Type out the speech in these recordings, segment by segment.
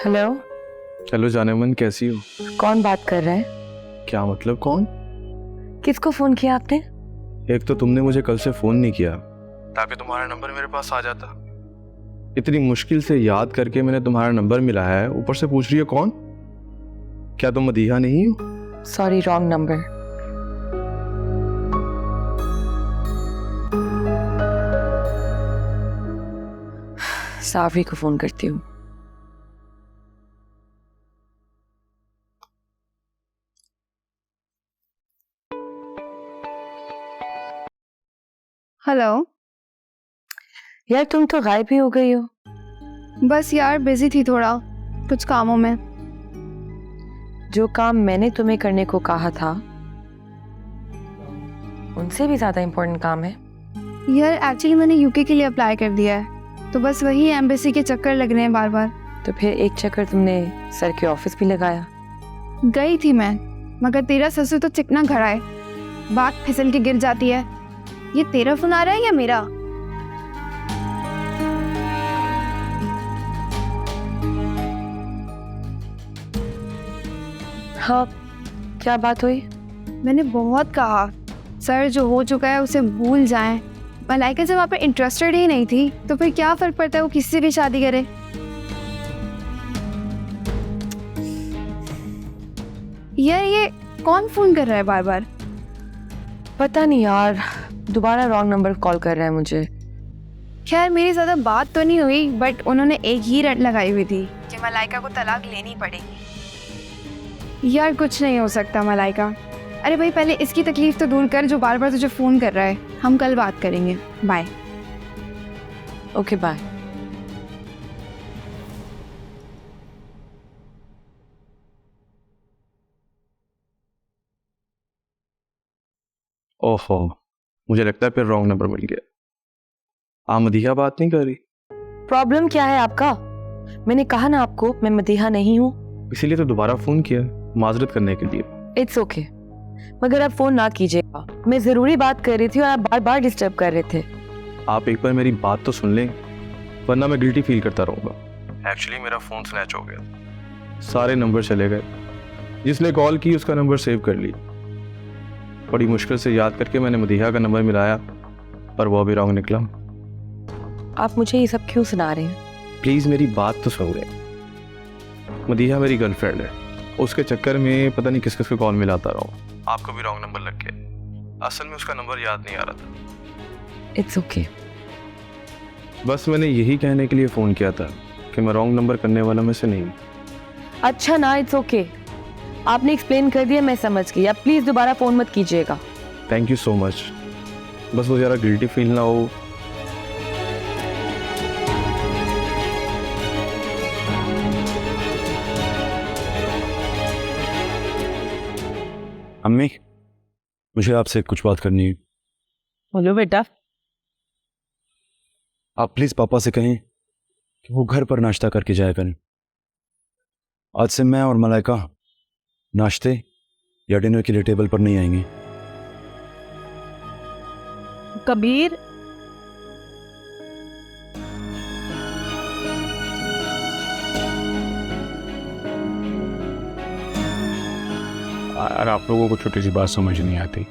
Hello. Hello Jaaneman, कैसी हो? कौन बात कर रहा है? क्या मतलब कौन? किसको फोन किया आपने? एक तो तुमने मुझे कल से फोन नहीं किया ताकि तुम्हारा नंबर मेरे पास आ जाता। इतनी मुश्किल से याद करके मैंने तुम्हारा नंबर मिलाया है, ऊपर से पूछ रही हो कौन? क्या तुम मदीहा नहीं हो? Sorry, wrong number. साफी को फोन करती हूँ। हेलो। यार तुम तो गायब ही हो गई हो। बस यार बिजी थी थोड़ा कुछ कामों में। जो काम मैंने तुम्हें करने को कहा था उनसे भी ज्यादा इम्पोर्टेंट काम है। यार एक्चुअली मैंने यूके के लिए अप्लाई कर दिया है, तो बस वही एम्बेसी के चक्कर लग रहे हैं बार बार। तो फिर एक चक्कर तुमने सर के ऑफिस भी लगाया। गई थी मैं, मगर तेरा ससुर तो चिकना खड़ा है, बात फिसल के गिर जाती है। ये तेरा फोन आ रहा है या मेरा? हाँ, क्या बात हुई? मैंने बहुत कहा सर जो हो चुका है उसे भूल जाएं। मलाइका जब वहाँ पे इंटरेस्टेड ही नहीं थी तो फिर क्या फर्क पड़ता है वो किससे भी शादी करे। यार ये कौन फोन कर रहा है बार बार? पता नहीं यार, दोबारा रॉन्ग नंबर कॉल कर रहा है मुझे। खैर मेरी ज्यादा बात तो नहीं हुई, बट उन्होंने एक ही रट लगाई हुई थी कि मलाइका को तलाक लेनी पड़ेगी। यार कुछ नहीं हो सकता मलाइका। अरे भाई पहले इसकी तकलीफ तो दूर कर जो बार बार तुझे फोन कर रहा है। हम कल बात करेंगे, बाय। Okay bye. ओहो, मुझे लगता है फिर रॉन्ग नंबर मिल गया। आप मदीहा बात नहीं कर रही? प्रॉब्लम क्या है आपका? मैंने कहा ना आपको मैं मदीहा नहीं हूँ। इसीलिए तो दोबारा फोन किया, माजरत करने के लिए। इट्स ओके, मगर आप फोन ना कीजिएगा। मैं जरूरी बात कर रही थी और आप बार बार डिस्टर्ब कर रहे थे। आप एक बार मेरी बात तो सुन लें, वरना मैं गिल्टी फील करता रहूँगा। एक्चुअली मेरा फ़ोन स्नैच हो गया, सारे नंबर चले गए। जिसने कॉल की उसका नंबर सेव कर ली। बड़ी मुश्किल से याद करके मैंने मदीहा का नंबर मिलाया, पर वो भी रॉन्ग निकला। आप मुझे ये सब क्यों सुना रहे हैं? प्लीज़ मेरी बात तो सुन लें। मदीहा मेरी गर्लफ्रेंड है, उसके चक्कर में पता नहीं किस किस को कॉल मिलाता रहा हूँ। आपको भी रॉन्ग नंबर लग गया। असल में उसका नंबर याद नहीं आ रहा था। It's okay. बस मैंने यही कहने के लिए फ़ोन किया था कि मैं रॉन्ग नंबर करने वाला में से नहीं। अच्छा ना, इट्स ओके। आपने एक्सप्लेन कर दिया, मैं समझ गई। आप प्लीज दोबारा फोन मत कीजिएगा। Thank you so much. बस वो ज़रा गिल्टी फील ना हो। अम्मी, मुझे आपसे कुछ बात करनी है। बोलो बेटा। आप प्लीज पापा से कहें कि वो घर पर नाश्ता करके जाया करें। आज से मैं और मलाइका नाश्ते या डिनर के लिए टेबल पर नहीं आएंगे। कबीर, यार आप लोगों को छोटी सी बात समझ नहीं आती।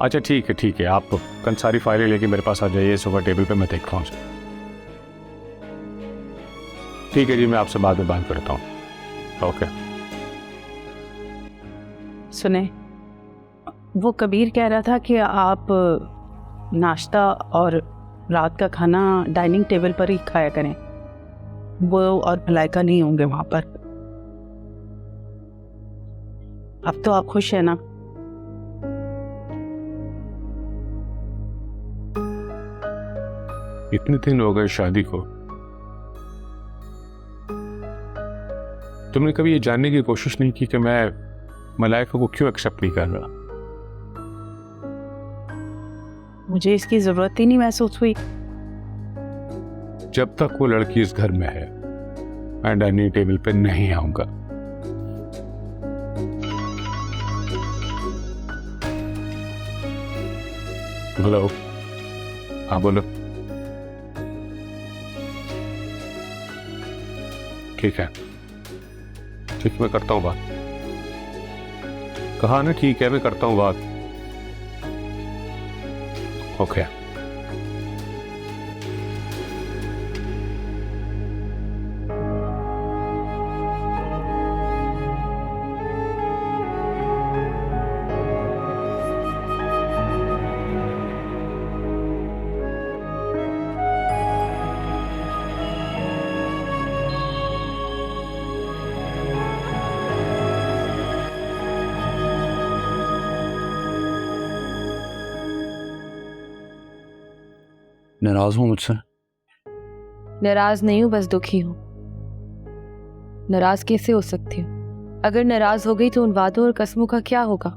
अच्छा ठीक है, आप कल सारी फाइलें लेके मेरे पास आ जाइए सुबह टेबल पे, मैं देखता हूँ। ठीक है जी, मैं आपसे बाद में बात करता हूँ। ओके। सुने, वो कबीर कह रहा था कि आप नाश्ता और रात का खाना डाइनिंग टेबल पर ही खाया करें। वो और मलाइका नहीं होंगे वहां पर। अब तो आप खुश हैं ना? इतने दिन हो गए शादी को, तुमने कभी ये जानने की कोशिश नहीं की कि मैं मलाइका को क्यों एक्सेप्ट नहीं कर रहा? मुझे इसकी जरूरत ही नहीं महसूस हुई। जब तक वो लड़की इस घर में है मैं डाइनिंग टेबल पे नहीं आऊंगा। हेलो, हाँ बोलो। ठीक है, ठीक, मैं करता हूँ बात। कहा ना ठीक है, मैं करता हूँ बात। ओके। नाराज हूँ मुझसे? नाराज नहीं हूँ, बस दुखी हूँ। नाराज कैसे हो सकती हूँ? अगर नाराज हो गई तो उन वादों और कस्मों का क्या होगा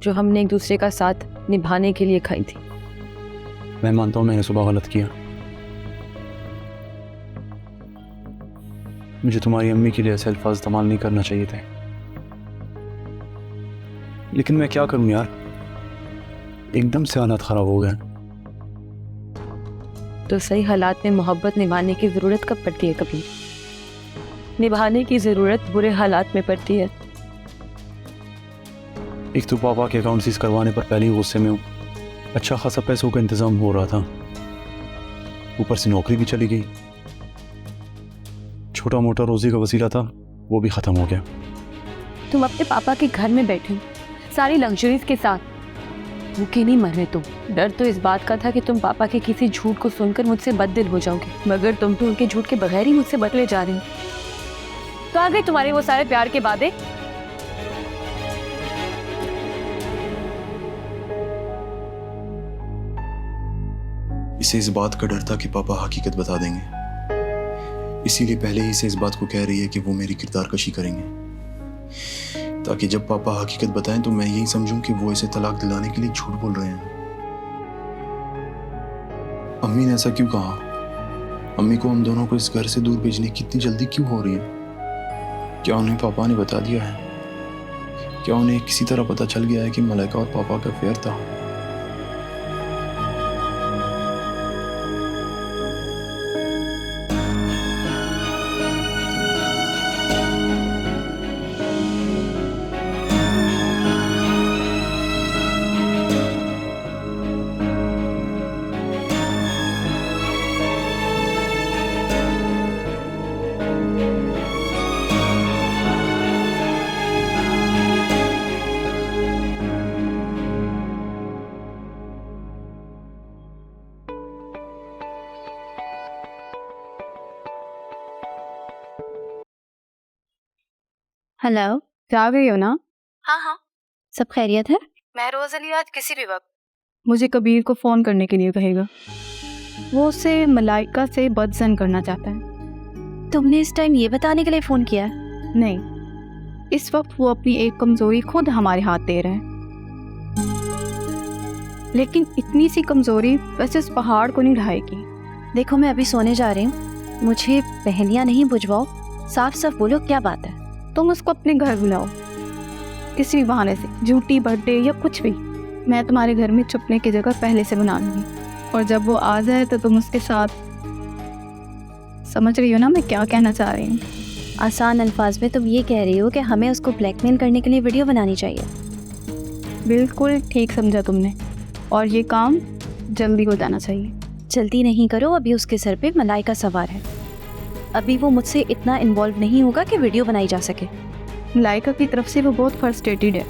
जो हमने एक दूसरे का साथ निभाने के लिए खाई थी। मैं मानता हूँ मैंने सुबह गलत किया। मुझे तुम्हारी अम्मी के लिए ऐसे अल्फाज इस्तेमाल नहीं करना चाहिए थे, लेकिन मैं क्या करूं यार, एकदम से हालात खराब हो गए। तो सही हालात में मोहब्बत निभाने की जरूरत कब पड़ती है? कभी निभाने की जरूरत बुरे हालात में पड़ती है। एक तो पापा के अकाउंट सीज करवाने पर पहले ही गुस्से में हूँ। अच्छा खासा पैसों का इंतजाम हो रहा था, ऊपर से नौकरी भी चली गई। छोटा मोटा रोजी का वसीला था, वो भी खत्म हो गया। तुम अपने पापा के घर में बैठे हो सारी लग्जरीज के साथ, भूखे नहीं मर रहे तुम। डर तो इस बात का था कि तुम पापा के किसी झूठ को सुनकर मुझसे बददिल हो जाओगे, मगर तुम तो उनके झूठ के बगैर ही मुझसे बदले जा रहे हो। तो आ गए तुम्हारे वो सारे प्यार के वादे। इसे इस बात का डर था कि पापा हकीकत बता देंगे, इसीलिए पहले ही से इस बात को कह रही है कि वो मेरी किरदार कशी करेंगे, ताकि जब पापा हकीकत बताएं तो मैं यही समझूं कि वो इसे तलाक दिलाने के लिए झूठ बोल रहे हैं। अम्मी ने ऐसा क्यों कहा? अम्मी को हम दोनों को इस घर से दूर भेजने की इतनी जल्दी क्यों हो रही है? क्या उन्हें पापा ने बता दिया है? क्या उन्हें किसी तरह पता चल गया है कि मलाइका और पापा का अफेयर था? हेलो, क्या गई हो ना? हाँ हाँ, सब खैरियत है? मैं रोज अली आज किसी भी वक्त। मुझे कबीर को फ़ोन करने के लिए कहेगा। वो उसे मलाइका से बदजन करना चाहता है। तुमने इस टाइम ये बताने के लिए फोन किया है? नहीं, इस वक्त वो अपनी एक कमज़ोरी खुद हमारे हाथ दे रहा है, लेकिन इतनी सी कमज़ोरी वैसे उस पहाड़ को नहीं ढाएगी। देखो, मैं अभी सोने जा रही हूँ, मुझे पहेलियाँ नहीं बुझवाओ, साफ साफ बोलो क्या बात है। तुम उसको अपने घर बुलाओ किसी भी बहाने से, झूठी बर्थडे या कुछ भी। मैं तुम्हारे घर में छुपने की जगह पहले से बना लूँगी, और जब वो आ जाए तो तुम उसके साथ। समझ रही हो ना मैं क्या कहना चाह रही हूँ? आसान अल्फाज में तुम ये कह रही हो कि हमें उसको ब्लैकमेल करने के लिए वीडियो बनानी चाहिए। बिल्कुल ठीक समझा तुमने, और ये काम जल्दी हो जाना चाहिए। जल्दी नहीं करो, अभी उसके सर पे मलाइका सवार है। अभी वो मुझसे इतना इन्वॉल्व नहीं होगा कि वीडियो बनाई जा सके। मलाइका की तरफ से वो बहुत फ्रस्ट्रेटेड है,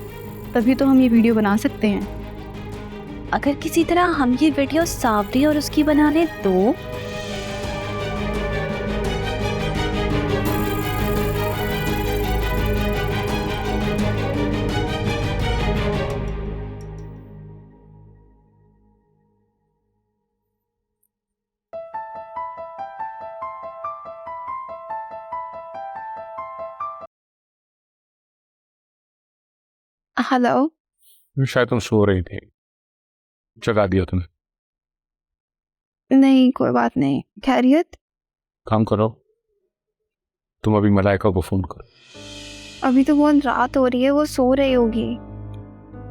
तभी तो हम ये वीडियो बना सकते हैं। अगर किसी तरह हम ये वीडियो सावरी और उसकी बना लें तो? हेलो। शायद तुम सो रही थी, जगा दिया तुम्हें। नहीं, कोई बात नहीं, खैरियत। काम करो, तुम अभी मलाइका को फोन करो। अभी तो बहुत रात हो रही है, वो सो रही होगी।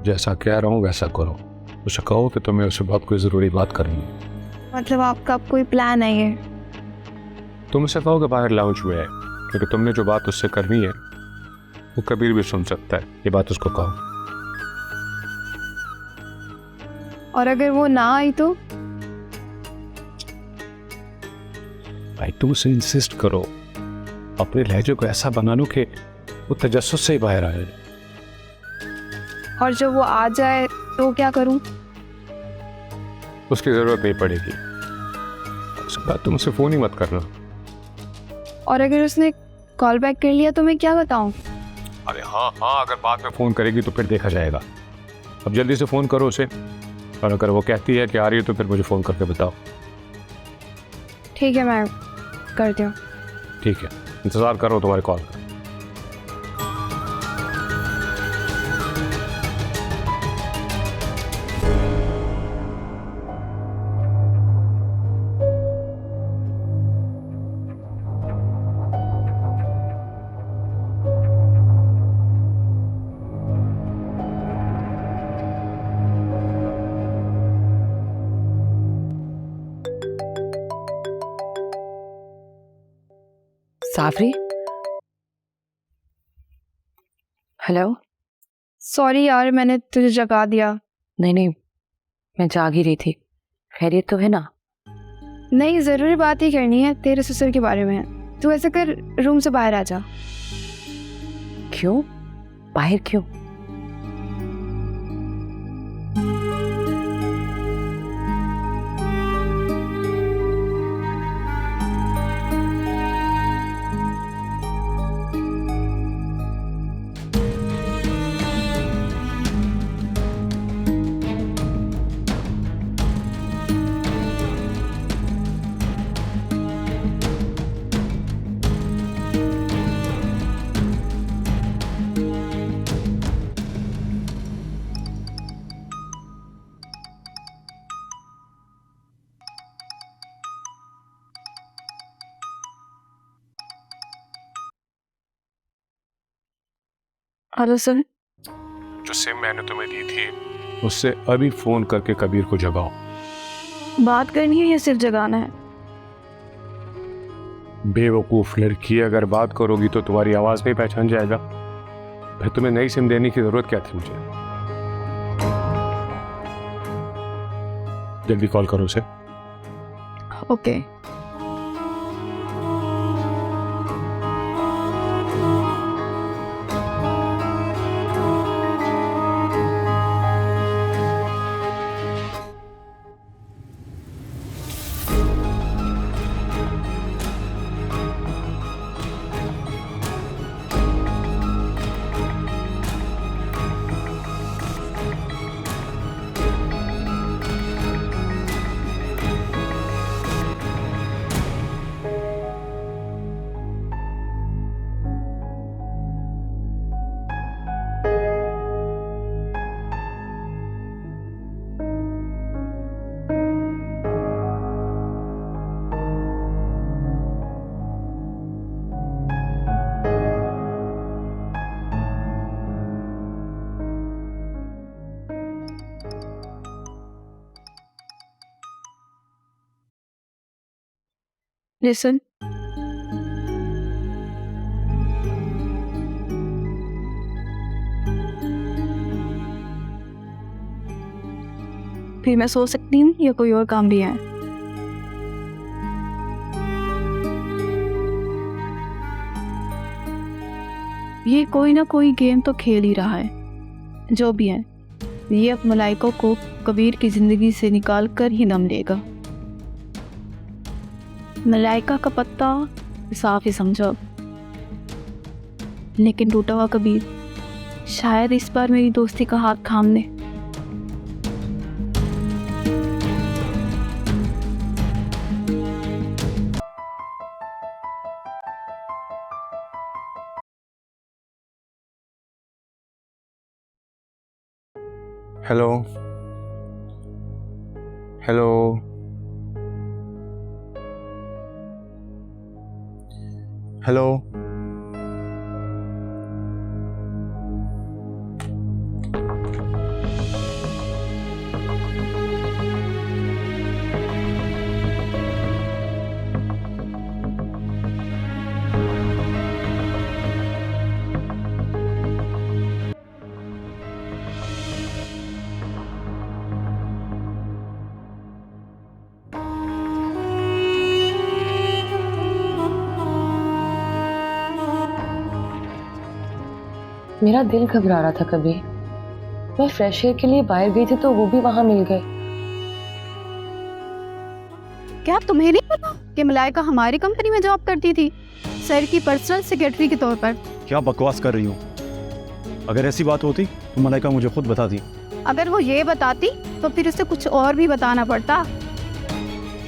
जैसा कह रहा हूँ वैसा करो, उसे कहो कि तुम्हें उससे बहुत कोई ज़रूरी बात करनी है। मतलब आपका कोई प्लान है ये? तुम उसे कहो कि बाहर लाउंज में है, क्योंकि तुमने जो बात उससे करनी है वो कबीर भी सुन सकता है। ये बात उसको कहो। और अगर वो ना आई तो? भाई तुम उसे इंसिस्ट करो, अपने लहजे को ऐसा बना लो कि वो तजस्सुस से ही बाहर आए। और जब वो आ जाए तो क्या करूं? उसकी जरूरत नहीं पड़ेगी, उसके बाद तुम उसे फोन ही मत करना। और अगर उसने कॉल बैक कर लिया तो मैं क्या बताऊं? अरे हाँ हाँ, अगर बाद में फ़ोन करेगी तो फिर देखा जाएगा। अब जल्दी से फ़ोन करो उसे, और अगर वो कहती है कि आ रही है तो फिर मुझे फ़ोन करके बताओ। ठीक है, मैं करती हूँ। ठीक है, इंतज़ार करो तुम्हारे कॉल का। साफरी, हेलो। सॉरी यार, मैंने तुझे जगा दिया। नहीं नहीं, मैं जाग ही रही थी। खैरियत तो है ना? नहीं, ज़रूरी बात ही करनी है, तेरे ससुर के बारे में। तू ऐसा कर, रूम से बाहर आ जा। क्यों? बाहर क्यों? Hello sir. जो सिम मैंने तुम्हें दी थी उससे अभी फ़ोन करके कबीर को जगाओ। बात करनी है या सिर्फ जगाना है? बेवकूफ़ लड़की, अगर बात करोगी तो तुम्हारी आवाज़ नहीं पहचान जाएगा। फिर तुम्हें नई सिम देने की ज़रूरत क्या थी मुझे? जल्दी कॉल करो उसे। ओके। लिसन, फिर मैं सो सकती हूँ या कोई और काम भी है? ये कोई ना कोई गेम तो खेल ही रहा है। जो भी है, ये अब मलाइका को कबीर की जिंदगी से निकाल कर ही दम लेगा। मलाइका का पत्ता साफ ही समझो, लेकिन टूटा हुआ कबीर शायद इस बार मेरी दोस्ती का हाथ थाम ले। Hello hello hello. मेरा दिल घबरा रहा था कबीर। मैं फ्रेश एयर के लिए बाहर गई थी तो वो भी वहां मिल गए। क्या तुम्हें नहीं पता कि मलाइका हमारी कंपनी में जॉब करती थी, सर की पर्सनल सेक्रेटरी के तौर पर? क्या बकवास कर रही हो? अगर ऐसी बात होती तो मलाइका मुझे खुद बताती। अगर वो ये बताती तो फिर उसे कुछ और भी बताना पड़ता।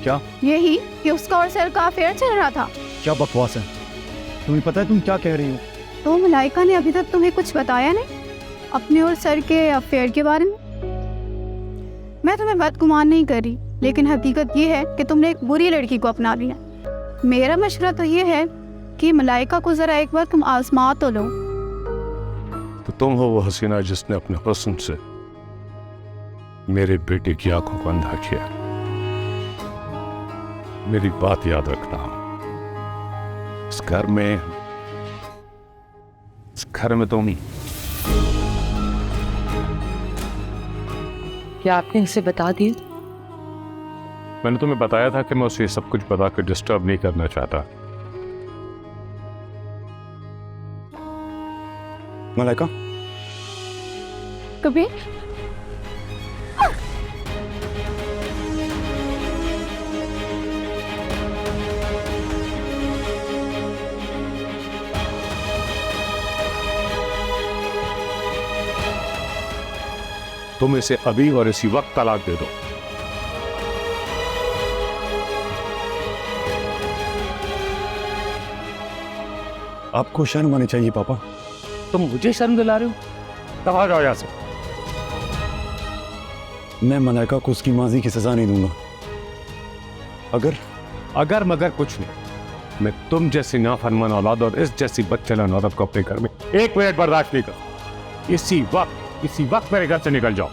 क्या? यही कि उसका और सर का अफेयर चल रहा था। क्या बकवास है? तुम्हें पता है तुम क्या कह रही हो? तो मलाइका ने अभी तक तुम्हें कुछ बताया नहीं अपने और सर के अफेयर के बारे में? मैं तुम्हें बदगुमान नहीं कर रही, लेकिन हकीकत ये है कि तुमने एक बुरी लड़की को अपना लिया। मेरा मशवरा तो ये है कि मलाइका को जरा एक बार तुम आजमा तो लो। तो तुम हो वो हसीना जिसने अपने हुस्न से मेरे बेटे की आंखों को अंधा किया। मेरी बात याद रखना, इस घर में तुम ही। क्या आपने उसे बता दिया? मैंने तुम्हें बताया था कि मैं उसे सब कुछ बता कर डिस्टर्ब नहीं करना चाहता। मलाइका, कबीर, तुम इसे अभी और इसी वक्त तलाक दे दो। आपको शर्म आनी चाहिए पापा। तुम मुझे शर्म दिला रहे हो? कहाँ जाओ यहां से। मैं मलाइका को उसकी माजी की सजा नहीं दूंगा। अगर मगर कुछ नहीं, मैं तुम जैसी नाफरमान औलाद और इस जैसी बदचलन औरत को अपने घर में एक मिनट बर्दाश्त नहीं कर। इसी वक्त मेरे घर से निकल जाओ।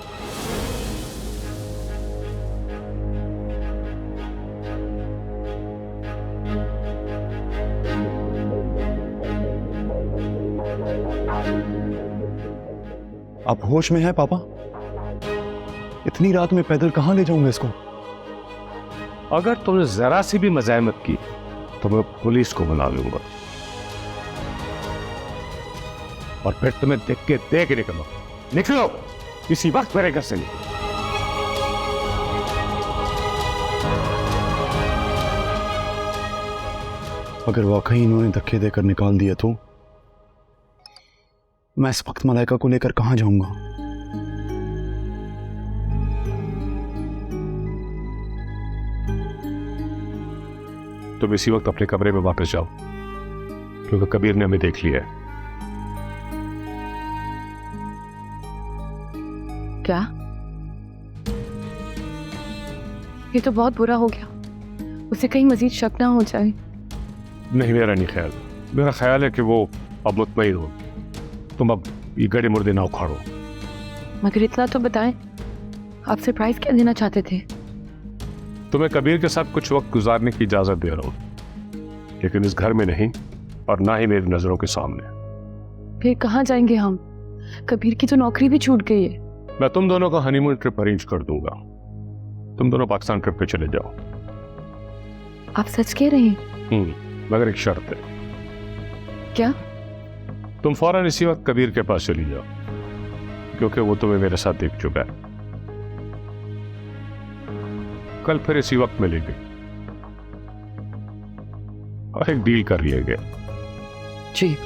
आप होश में हैं पापा? इतनी रात में पैदल कहां ले जाऊंगा इसको? अगर तुमने जरा सी भी मज़ाहमत की तो मैं पुलिस को बुला लूंगा और फिर तुम्हें देख के निकलो इसी वक्त मेरे घर से। अगर वाकई इन्होंने धक्के देकर निकाल दिया तो मैं इस वक्त मलाइका को लेकर कहां जाऊंगा? तुम इसी वक्त अपने कमरे में वापस जाओ, क्योंकि कबीर ने हमें देख लिया है। क्या? ये तो बहुत बुरा हो गया। उसे कहीं मजीद शक ना हो जाए। नहीं, मेरा नहीं ख्याल। मेरा ख्याल है कि वो अब मुतमईन हो। तुम अब ये गड़े मुर्दे ना उखाड़ो। मगर इतना तो बताएं, आप सरप्राइज क्या देना चाहते थे? तुम्हें कबीर के साथ कुछ वक्त गुजारने की इजाजत दे रहा हूं, लेकिन इस घर में नहीं और ना ही मेरी नजरों के सामने। फिर कहाँ जाएंगे हम? कबीर की तो नौकरी भी छूट गई है। मैं तुम दोनों का हनीमून ट्रिप अरेंज कर दूंगा। तुम दोनों पाकिस्तान ट्रिप पे चले जाओ। आप सच कह रहे हैं? मगर एक शर्त है। क्या? तुम फौरन इसी वक्त कबीर के पास चली जाओ, क्योंकि वो तुम्हें मेरे साथ देख चुका है। कल फिर इसी वक्त मिलेंगे और एक डील कर लिया गया। जी।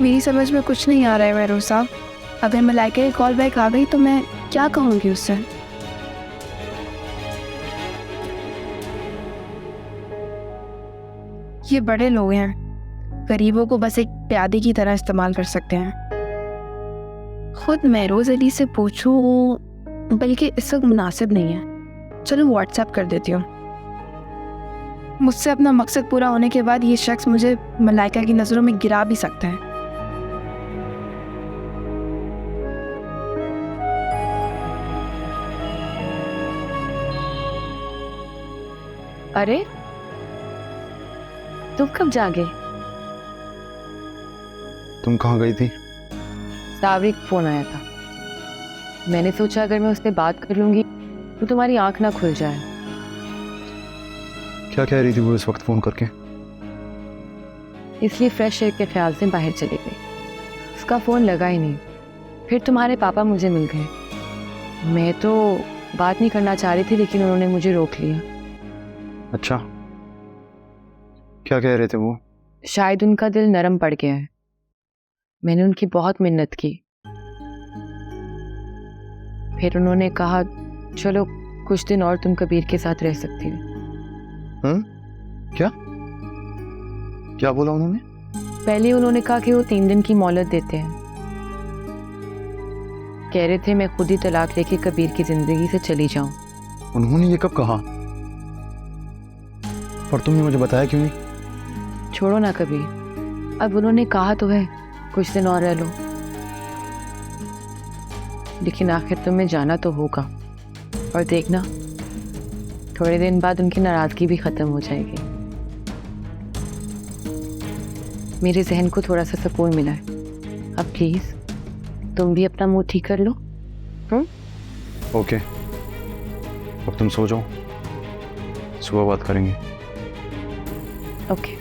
मेरी समझ में कुछ नहीं आ रहा है महरोज साहब। अगर मलाइका की कॉल बैक आ गई तो मैं क्या कहूँगी उससे? ये बड़े लोग हैं, गरीबों को बस एक प्यादे की तरह इस्तेमाल कर सकते हैं। खुद महरोज अली से पूछूं, बल्कि इस वक्त मुनासिब नहीं है। चलो व्हाट्सएप कर देती हूँ। मुझसे अपना मकसद पूरा होने के बाद ये शख्स मुझे मलाइका की नज़रों में गिरा भी सकता है। अरे तुम कब जागे? तुम कहाँ गई थी? सावरी का फोन आया था। मैंने सोचा अगर मैं उससे बात कर लूंगी तो तुम्हारी आंख ना खुल जाए। क्या कह रही थी वो इस वक्त फोन करके? इसलिए फ्रेश एयर के ख्याल से बाहर चली गई। उसका फोन लगा ही नहीं। फिर तुम्हारे पापा मुझे मिल गए। मैं तो बात नहीं करना चाह रही थी लेकिन उन्होंने मुझे रोक लिया। अच्छा, क्या कह रहे थे वो? शायद उनका दिल नरम पड़ गया है। मैंने उनकी बहुत मिन्नत की। फिर उन्होंने कहा चलो कुछ दिन और तुम कबीर के साथ रह सकती हो। क्या क्या बोला उन्होंने? पहले उन्होंने कहा कि वो 3 दिन की मोहलत देते हैं। कह रहे थे मैं खुद ही तलाक लेके कबीर की जिंदगी से चली जाऊं। उन्होंने ये कब कहा? और तुमने मुझे बताया क्यों नहीं? छोड़ो ना कबीर, अब उन्होंने कहा तो है कुछ दिन और रह लो, लेकिन आखिर तुम्हें जाना तो होगा। और देखना थोड़े दिन बाद उनकी नाराजगी भी खत्म हो जाएगी। मेरे जहन को थोड़ा सा सुकून मिला है। अब प्लीज तुम भी अपना मुंह ठीक कर लो। ओके, अब तुम सो जाओ, सुबह बात करेंगे। Okay,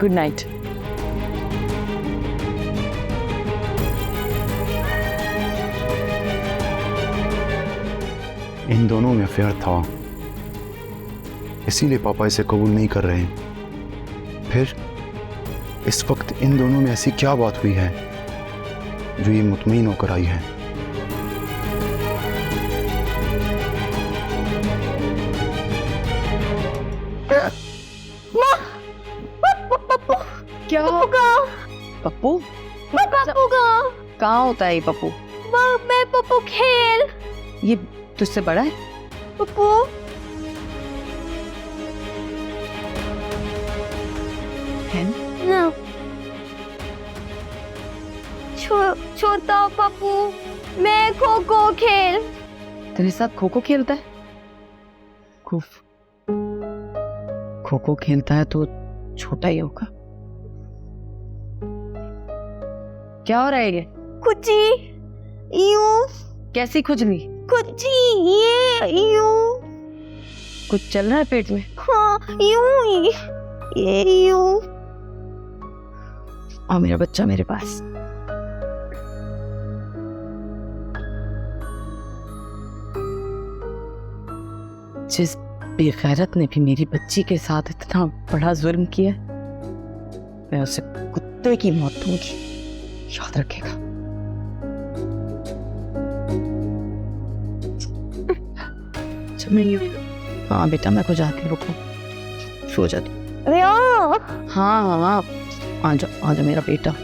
good night. इन दोनों में अफेयर था, इसीलिए पापा इसे कबूल नहीं कर रहे हैं। फिर इस वक्त इन दोनों में ऐसी क्या बात हुई है जो ये मुतमईन होकर आई है? क्या पप्पू? कहाँ होता है ये पप्पू? मैं पप्पू खेल। ये तुझसे बड़ा है? पप्पू छोटा पप्पू, मैं खो खो खेल। तेरे साथ खो खो खेलता है? खो खो खेलता है तो छोटा ही होगा। क्या हो रहा है ये? खुची यूं। कैसी खुजली? खुची ये यूं। कुछ चल रहा है पेट में? हाँ यूं ही, ये यूं। और मेरा बच्चा मेरे पास। जिस बेगैरत ने भी मेरी बच्ची के साथ इतना बड़ा जुल्म किया, मैं उसे कुत्ते की मौत दूंगी, याद रखेगा। हाँ बेटा, मैं को जाती, रुको, सो जा तू। हाँ हाँ, आ जा मेरा बेटा।